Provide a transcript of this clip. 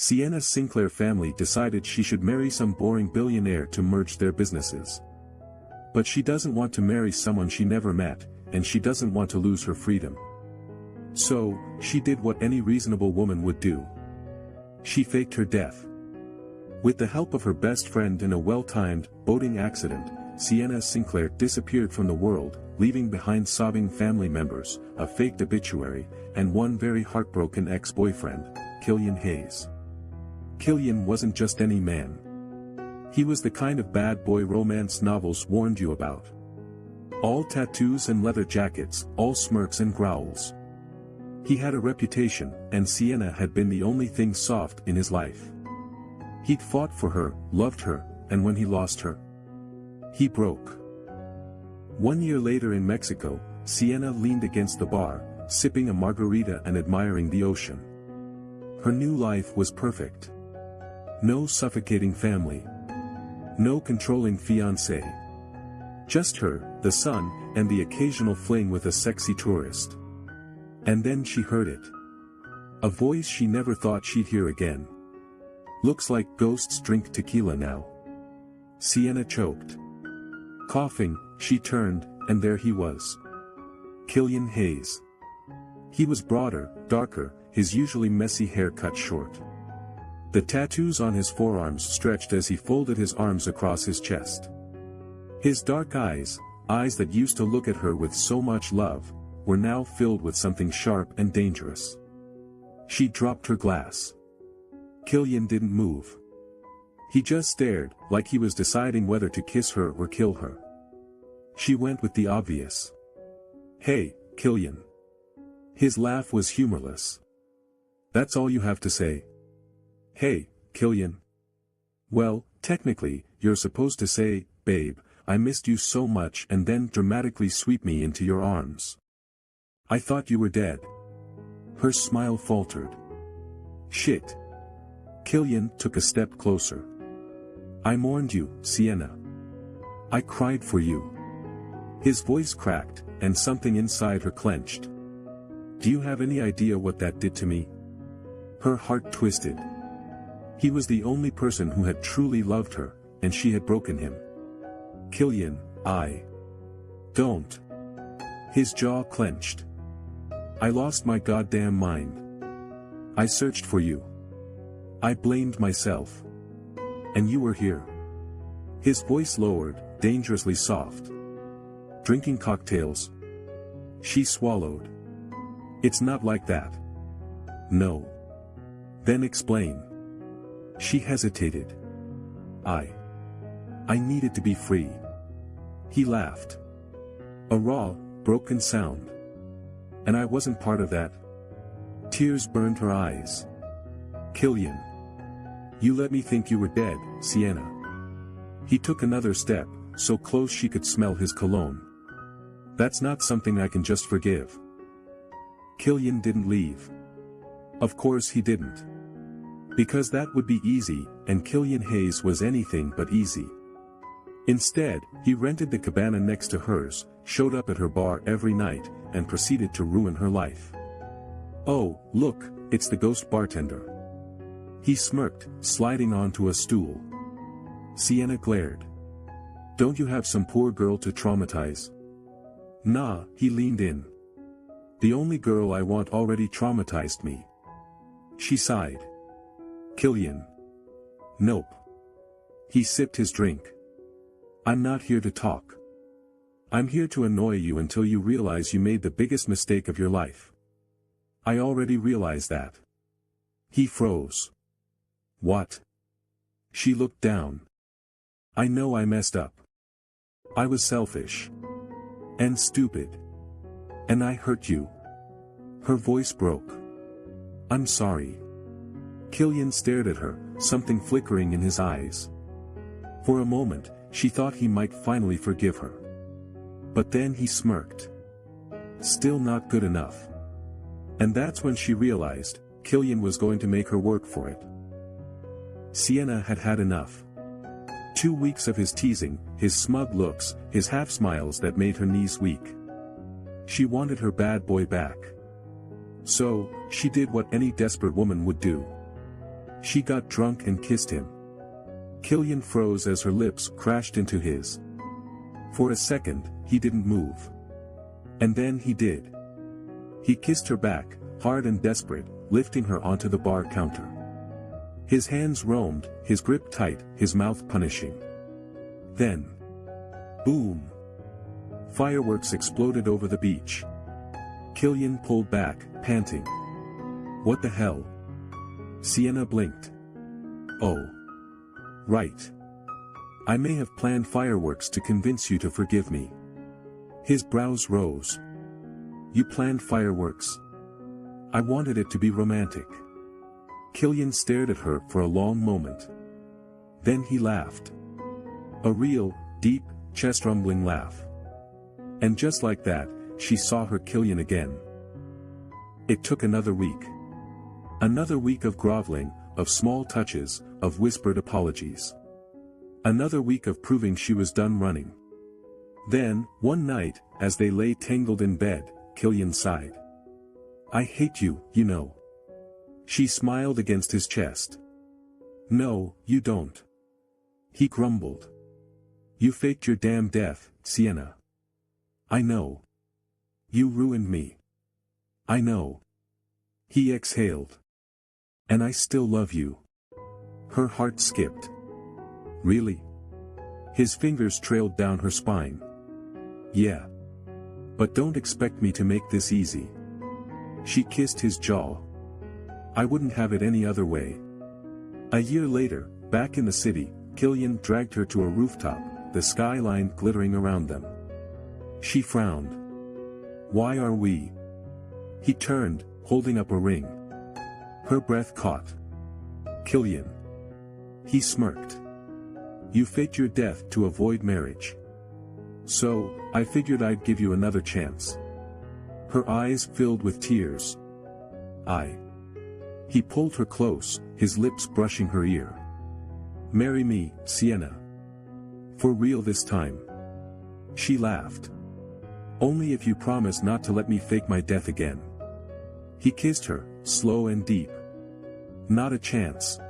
Sienna's Sinclair family decided she should marry some boring billionaire to merge their businesses. But she doesn't want to marry someone she never met, and she doesn't want to lose her freedom. So, she did what any reasonable woman would do. She faked her death. With the help of her best friend in a well-timed, boating accident, Sienna Sinclair disappeared from the world, leaving behind sobbing family members, a faked obituary, and one very heartbroken ex-boyfriend, Killian Hayes. Killian wasn't just any man. He was the kind of bad boy romance novels warned you about. All tattoos and leather jackets, all smirks and growls. He had a reputation, and Sienna had been the only thing soft in his life. He'd fought for her, loved her, and when he lost her, he broke. 1 year later in Mexico, Sienna leaned against the bar, sipping a margarita and admiring the ocean. Her new life was perfect. No suffocating family. No controlling fiancé. Just her, the sun, and the occasional fling with a sexy tourist. And then she heard it. A voice she never thought she'd hear again. "Looks like ghosts drink tequila now." Sienna choked. Coughing, she turned, and there he was. Killian Hayes. He was broader, darker, his usually messy hair cut short. The tattoos on his forearms stretched as he folded his arms across his chest. His dark eyes, eyes that used to look at her with so much love, were now filled with something sharp and dangerous. She dropped her glass. Killian didn't move. He just stared, like he was deciding whether to kiss her or kill her. She went with the obvious. "Hey, Killian." His laugh was humorless. "That's all you have to say?" "Hey, Killian." "Well, technically, you're supposed to say, 'Babe, I missed you so much,' and then dramatically sweep me into your arms." "I thought you were dead." Her smile faltered. "Shit." Killian took a step closer. "I mourned you, Sienna. I cried for you." His voice cracked, and something inside her clenched. "Do you have any idea what that did to me?" Her heart twisted. He was the only person who had truly loved her, and she had broken him. "Killian, I don't." His jaw clenched. "I lost my goddamn mind. I searched for you. I blamed myself. And you were here." His voice lowered, dangerously soft. "Drinking cocktails?" She swallowed. "It's not like that." "No." "Then explain." She hesitated. I needed to be free." He laughed. A raw, broken sound. "And I wasn't part of that." Tears burned her eyes. "Killian. You let me think you were dead, Sienna." He took another step, so close she could smell his cologne. "That's not something I can just forgive." Killian didn't leave. Of course he didn't. Because that would be easy, and Killian Hayes was anything but easy. Instead, he rented the cabana next to hers, showed up at her bar every night, and proceeded to ruin her life. "Oh, look, it's the ghost bartender." He smirked, sliding onto a stool. Sienna glared. "Don't you have some poor girl to traumatize?" "Nah," he leaned in. "The only girl I want already traumatized me." She sighed. "Killian." "Nope." He sipped his drink. "I'm not here to talk. I'm here to annoy you until you realize you made the biggest mistake of your life." "I already realize that." He froze. "What?" She looked down. "I know I messed up. I was selfish. And stupid. And I hurt you." Her voice broke. "I'm sorry." Killian stared at her, something flickering in his eyes. For a moment, she thought he might finally forgive her. But then he smirked. Still not good enough. And that's when she realized, Killian was going to make her work for it. Sienna had had enough. 2 weeks of his teasing, his smug looks, his half-smiles that made her knees weak. She wanted her bad boy back. So, she did what any desperate woman would do. She got drunk and kissed him. Killian froze as her lips crashed into his. For a second, he didn't move. And then he did. He kissed her back, hard and desperate, lifting her onto the bar counter. His hands roamed, his grip tight, his mouth punishing. Then, boom! Fireworks exploded over the beach. Killian pulled back, panting. What the hell? Sienna blinked. Oh. Right. I may have planned fireworks to convince you to forgive me. His brows rose. You planned fireworks? I wanted it to be romantic. Killian stared at her for a long moment. Then he laughed. A real, deep, chest-rumbling laugh. And just like that, she saw her Killian again. It took another week. Another week of groveling, of small touches, of whispered apologies. Another week of proving she was done running. Then, one night, as they lay tangled in bed, Killian sighed. I hate you, you know. She smiled against his chest. No, you don't. He grumbled. You faked your damn death, Sienna. I know. You ruined me. I know. He exhaled. And I still love you. Her heart skipped. Really? His fingers trailed down her spine. Yeah. But don't expect me to make this easy. She kissed his jaw. I wouldn't have it any other way. A year later, back in the city, Killian dragged her to a rooftop, the skyline glittering around them. She frowned. Why are we? He turned, holding up a ring. Her breath caught. Killian. He smirked. You faked your death to avoid marriage. So, I figured I'd give you another chance. Her eyes filled with tears. He pulled her close, his lips brushing her ear. Marry me, Sienna. For real this time. She laughed. Only if you promise not to let me fake my death again. He kissed her, slow and deep. Not a chance.